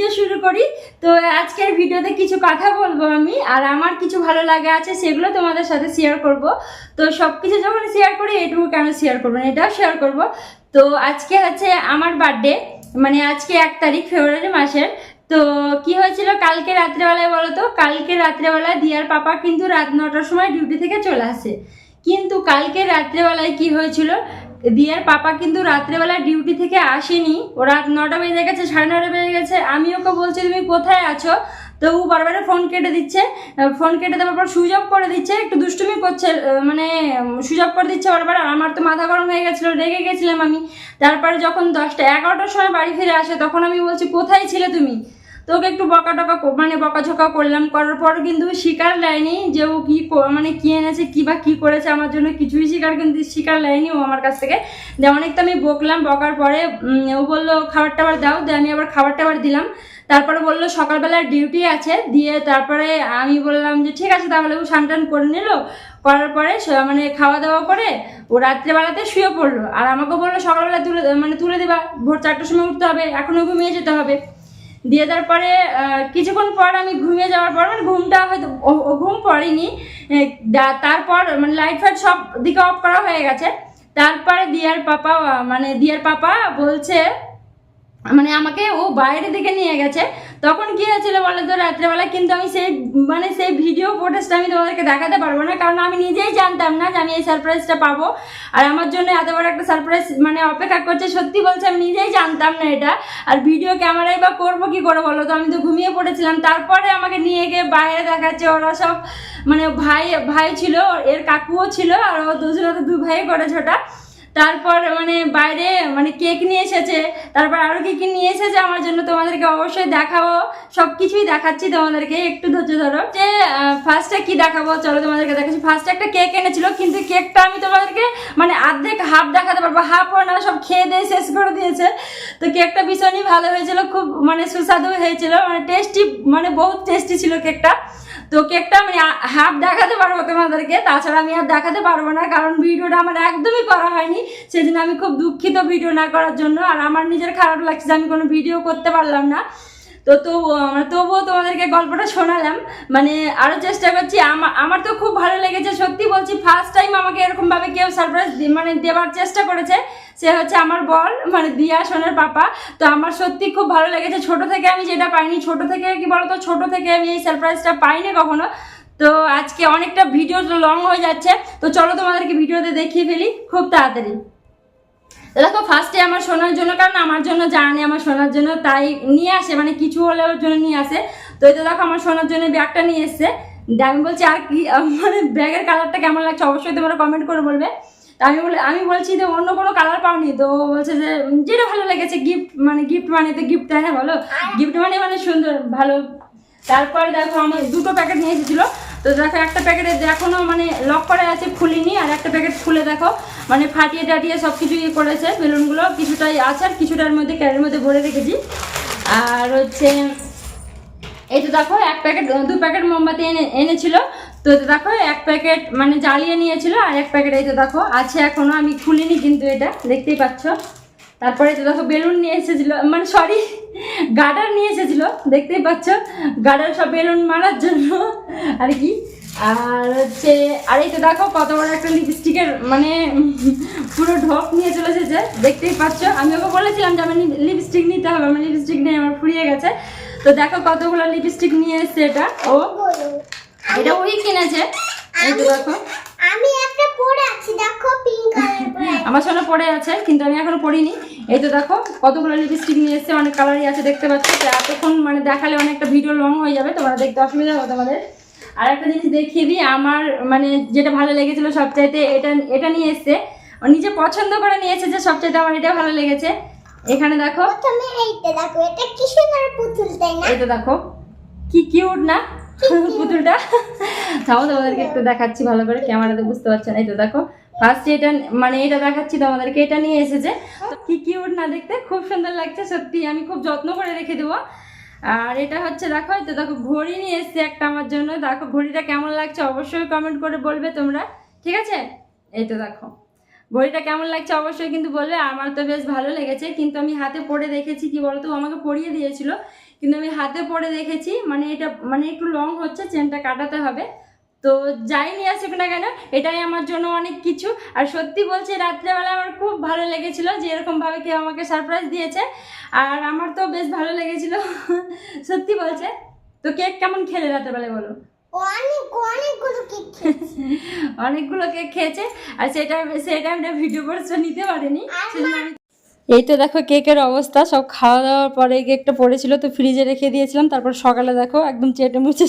Video শুরু করি। তো আজকের ভিডিওতে কিছু কথা বলবো আমি, আর আমার কিছু ভালো লাগা আছে সেগুলো তোমাদের সাথে শেয়ার করব। তো সব কিছু যখন শেয়ার করি এটুকু কেন শেয়ার করবো না, এটাও শেয়ার করব। তো আজকে হচ্ছে আমার বার্থডে, মানে আজকে 1 তারিখ ফেব্রুয়ারি মাসের। তো কি হয়েছিল কালকে রাত্রেবেলায় বলো তো, কালকে রাত্রেবেলায় দিয়ার পাপা কিন্তু রাত 9টার সময় ডিউটি থেকে চলে আসে। কিন্তু কালকে রাত্রেবেলায় কি হয়েছিল, দিয়ার পাপা কিন্তু রাত্রেবেলা ডিউটি থেকে আসেনি। ও রাত 9টা বেজে গেছে, 9:30 বেজে গেছে। আমি ওকে বলছি তুমি কোথায় আছো, তো ও বারবার ফোন কেটে দিচ্ছে। ফোন কেটে দেওয়ার পর সুইচ অফ করে দিচ্ছে, একটু দুষ্টুমি করছে, মানে সুইচ অফ করে দিচ্ছে বারবার। আমার তো মাথা গরম হয়ে গেছিলো, রেগে গেছিলাম আমি। তারপরে যখন 10টা 11টার সময় বাড়ি ফিরে আসে তখন আমি বলছি কোথায় ছিলে তুমি। তো ওকে একটু বকাঝকা করলাম, করার পর কিন্তু স্বীকার নেয়নি যে ও কি মানে কি এনেছে কি বা কি করেছে আমার জন্য, কিছুই স্বীকার নেয়নি ও আমার কাছ থেকে। যে অনেক তো আমি বকলাম, বকার পরে ও বললো খাবার টাবার দাও, দিয়ে আমি আবার খাবার টাবার দিলাম। তারপরে বললো সকালবেলা ডিউটি আছে, দিয়ে তারপরে আমি বললাম যে ঠিক আছে, তাহলে ও স্নান টান করে নিল। করার পরে মানে খাওয়া দাওয়া করে ও রাত্রেবেলাতে শুয়ে পড়লো, আর আমাকে বললো সকালবেলা তুলে দেবা, ভোর 4টার সময় উঠতে হবে, এখনো ঘুমিয়ে যেতে হবে। দিয়ে তারপরে কিছুক্ষণ পর আমি ঘুমিয়ে যাওয়ার পর, মানে ঘুমটা হয়তো ঘুম পড়েনি, তারপর মানে লাইট ফাইট সব দিকে অফ করা হয়ে গেছে। তারপরে দিয়ার পাপা বলছে, মানে আমাকে ও বাইরে দিকে নিয়ে গেছে। তখন কি হয়েছিল বলো তো রাত্রেবেলা, কিন্তু আমি সেই ভিডিও ফুটেজটা আমি তোমাদেরকে দেখাতে পারবো না, কারণ আমি নিজেই জানতাম না যে আমি এই সারপ্রাইজটা পাবো, আর আমার জন্য এত বড় একটা সারপ্রাইজ মানে অপেক্ষা করছে। সত্যি বলছে আমি নিজেই জানতাম না এটা, আর ভিডিও ক্যামেরায় বা করবো কি করে বলো তো, আমি তো ঘুমিয়ে পড়েছিলাম। তারপরে আমাকে নিয়ে গিয়ে বাইরে দেখাচ্ছে, ওরা সব মানে ভাই ছিল, এর কাকুও ছিল, আর ও দুজনে তো 2 ভাই করেছে ওটা। তারপর মানে বাইরে মানে কেক নিয়ে এসেছে, তারপর আরো কি নিয়ে এসেছে আমার জন্য, তোমাদেরকে অবশ্যই দেখাবো। সবকিছুই দেখাচ্ছি তোমাদেরকে, একটু ধৈর্য ধরো। যে ফার্স্টে কি দেখাবো চলো তোমাদেরকে দেখাচ্ছি। ফার্স্টে একটা কেক এনেছিল, কিন্তু কেকটা আমি তোমাদেরকে মানে হাফ দেখাতে পারবো, হাফ না সব খেয়ে দিয়ে শেষ করে দিয়েছে। তো কেকটা ভীষণই ভালো হয়েছিল, খুব মানে সুস্বাদু হয়েছিল, মানে টেস্টি, মানে বহুত টেস্টি ছিল কেকটা। তো কেকটা আমি হাফ দেখাতে পারবো তোমাদেরকে, তাছাড়া আমি আর দেখাতে পারবো না, কারণ ভিডিওটা আমার একদমই করা হয়নি। সেদিন আমি খুব দুঃখিত ভিডিও না করার জন্য, আর আমার নিজের খারাপ লাগছে যে আমি কোনো ভিডিও করতে পারলাম না। তো তবুও তোমাদেরকে গল্পটা শোনালাম, মানে আরও চেষ্টা করছি। আমার তো খুব ভালো লেগেছে, সত্যি বলছি। ফার্স্ট টাইম আমাকে এরকমভাবে কেউ সারপ্রাইজ মানে দেওয়ার চেষ্টা করেছে, সে হচ্ছে আমার বর, মানে দিয়া সোনার পাপা। তো আমার সত্যি খুব ভালো লেগেছে। ছোট থেকে আমি যেটা পাইনি, ছোট থেকে কি বলতো, ছোট থেকে আমি এই সারপ্রাইজটা পাইনি কখনো। তো আজকে অনেকটা ভিডিও লং হয়ে যাচ্ছে, তো চলো তোমাদেরকে ভিডিওতে দেখিয়ে ফেলি খুব তাড়াতাড়ি। দেখো ফার্স্টে আমার সোনার জন্য, কারণ আমার জন্য জানি আমার সোনার জন্য, তাই নিয়ে আসে, মানে কিছু হলে ওর জন্য নিয়ে আসে। তো এই তো দেখো আমার সোনার জন্য ব্যাগটা নিয়ে এসছে। আমি বলছি আর কি, মানে ব্যাগের কালারটা কেমন লাগছে অবশ্যই তোমরা কমেন্ট করে বলবে। তা আমি বলছি যে অন্য কোনো কালার পাওনি, তো বলছে যে যেটা ভালো লেগেছে। গিফট মানে তো গিফট, তাই না বলো, গিফট মানে সুন্দর ভালো। তারপরে দেখো আমার 2টো প্যাকেট নিয়ে এসেছিলো। তো দেখো একটা প্যাকেটে এখনো মানে লক করে আছে, খুলিনি, আর একটা প্যাকেট খুলে দেখো মানে ফাটিয়ে টাটিয়ে সব কিছু ইয়ে করেছে। বেলুনগুলো কিছুটাই আছে, আর কিছুটার মধ্যে ক্যারের মধ্যে ভরে রেখেছি। আর হচ্ছে এই তো দেখো 2 প্যাকেট মোমবাতি এনেছিল। তো দেখো 1 প্যাকেট মানে জ্বালিয়ে নিয়েছিল, আর 1 প্যাকেট এই তো দেখো আছে এখনো, আমি খুলিনি কিন্তু, এটা দেখতেই পাচ্ছ। তারপরে তো দেখো বেলুন নিয়ে এসেছিল, মানে সরি গার্ডার নিয়ে এসেছিল, দেখতেই পাচ্ছ, গার্ডার সব বেলুন মারার জন্য আর কি। আর হচ্ছে আর এই তো দেখো কত বড় একটা লিপস্টিকের মানে পুরো ঢোক নিয়ে চলে এসেছে, দেখতেই পাচ্ছ। আমি ওকে বলেছিলাম যে আমার লিপস্টিক নিতে হবে, আমার লিপস্টিক নেই, আমার ফুরিয়ে গেছে। তো দেখো কতগুলো লিপস্টিক নিয়ে এসছে এটা এটা ওই কিনেছে। এই তো দেখো আমি একটা পরে আছি, দেখো পিঙ্ক কালার আমার সোনা পড়ে আছে, কিন্তু আমি এখনো পরিনি। এই তো দেখো কতগুলো লিপস্টিক নিয়ে এসছে, অনেক কালারই আছে, দেখতে পাচ্ছ। তো এতক্ষণ মানে দেখালে অনেকটা ভিডিও লং হয়ে যাবে, তোমরা দেখতে অসুবিধা হবে তোমাদের। আর একটা জিনিস দেখিয়ে দিই, আমার মানে যেটা ভালো লেগেছিল সবচাইতে, এটা নিয়ে এসছে, নিজে পছন্দ করে নিয়ে এসেছে সবচাইতে, আমার এটা ভালো লেগেছে। এখানে দেখো তুমি এইটা দেখো, এটা কি সুন্দর পুতুল, তাই না? এই তো দেখো কি কিউট না পুতুলটা। তাও তোমাদেরকে একটু দেখাচ্ছি ভালো করে, ক্যামেরাতে বুঝতে পারছো না। এই তো দেখো ফার্স্ট এটা মানে এটা দেখাচ্ছি তোমাদেরকে, এটা নিয়ে এসেছে। তো কি কিউট না দেখতে, খুব সুন্দর লাগছে সত্যি, আমি খুব যত্ন করে রেখে দেবো। আর এটা হচ্ছে দেখো, এই তো দেখো ঘড়ি নিয়ে এসছে একটা আমার জন্য। দেখো ঘড়িটা কেমন লাগছে অবশ্যই কমেন্ট করে বলবে তোমরা, ঠিক আছে। এই তো দেখো ঘড়িটা কেমন লাগছে অবশ্যই কিন্তু বলবে। আমার তো বেশ ভালো লেগেছে, কিন্তু আমি হাতে পরে দেখেছি, কি বলতো আমাকে পরিয়ে দিয়েছিল, কিন্তু আমি হাতে পরে দেখেছি মানে এটা মানে একটু লং হচ্ছে, চেনটা কাটাতে হবে। তো যাই নিয়ে আসুক না কেন এটাই আমার জন্য অনেক কিছু। আর সত্যি বলছি রাত্রেবেলা আমার খুব ভালো লেগেছিল যে এরকমভাবে কেউ আমাকে সারপ্রাইজ দিয়েছে, আর আমার তো বেশ ভালো লেগেছিল সত্যি বলছে। তো কেক কেমন খেলে রাত্রেবেলায় বলো? অনেকগুলো কেক খেয়েছি। অনেকগুলো কেক খেয়েছে, আর সেটা আমরা ভিডিও করে নিতে পারিনি। আর সেজন্য এই তো দেখো কেকের অবস্থা, সব খাওয়া দাওয়ার পরে কেকটা পড়েছিল তো ফ্রিজে রেখে দিয়েছিলাম, তারপর সকালে দেখো একদম চেটে মুছে